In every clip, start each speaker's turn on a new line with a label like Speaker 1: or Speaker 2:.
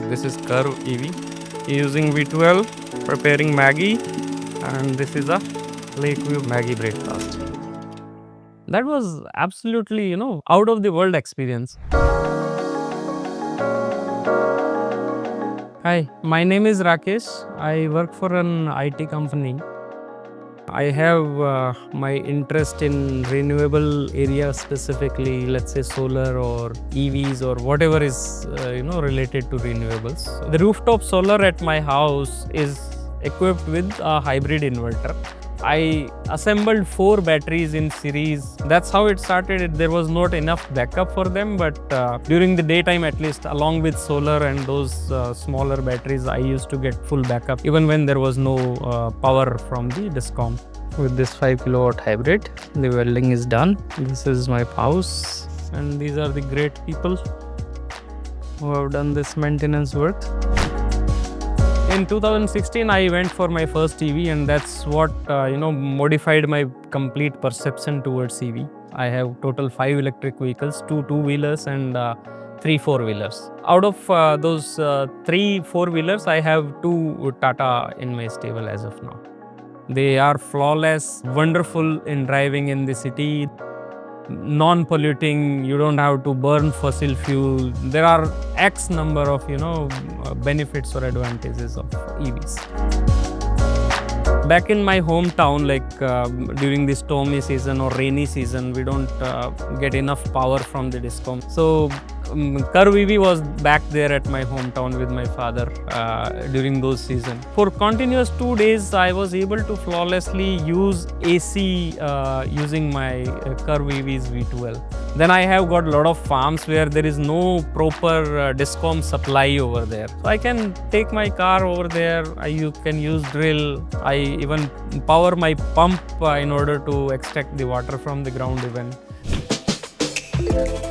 Speaker 1: This is Curvv.ev using V12, preparing Maggie, and this is a Lakeview Maggie breakfast. That was absolutely, out of the world experience. Hi, my name is Rakesh. I work for an IT company. I have my interest in renewable areas, specifically, let's say solar or EVs or whatever is related to renewables. The rooftop solar at my house is equipped with a hybrid inverter. I assembled 4 batteries in series. That's how it started. There was not enough backup for them, but during the daytime at least, along with solar and those smaller batteries, I used to get full backup even when there was no power from the discom. With this 5 kilowatt hybrid, the welding is done. This is my house, and these are the great people who have done this maintenance work. In 2016, I went for my first EV, and that's what modified my complete perception towards EV. I have total 5 electric vehicles, 2 two-wheelers and 3 four-wheelers. Out of those 3 four-wheelers, I have 2 Tata in my stable as of now. They are flawless, wonderful in driving in the city, non-polluting. You don't have to burn fossil fuel. There are X number of benefits or advantages of EVs. Back in my hometown, during the stormy season or rainy season, we don't get enough power from the discom. So Curvv.ev was back there at my hometown with my father during those seasons. For continuous 2 days, I was able to flawlessly use AC using my Curvv.ev's V12. Then I have got a lot of farms where there is no proper discom supply over there. So I can take my car over there. You can use drill. I even power my pump in order to extract the water from the ground even.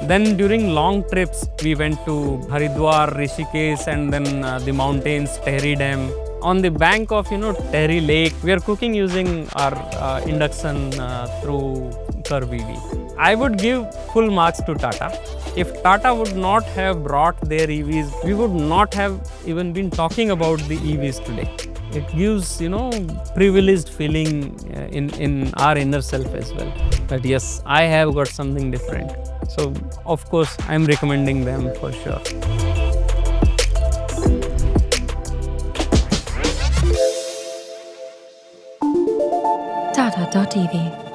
Speaker 1: Then during long trips, we went to Haridwar, Rishikesh, and then the mountains, Tehri Dam. On the bank of Tehri Lake, we are cooking using our induction through Curvv.ev. I would give full marks to Tata. If Tata would not have brought their EVs, we would not have even been talking about the EVs today. It gives, privileged feeling in our inner self as well. That yes, I have got something different. So, of course, I'm recommending them for sure.
Speaker 2: Tata.tv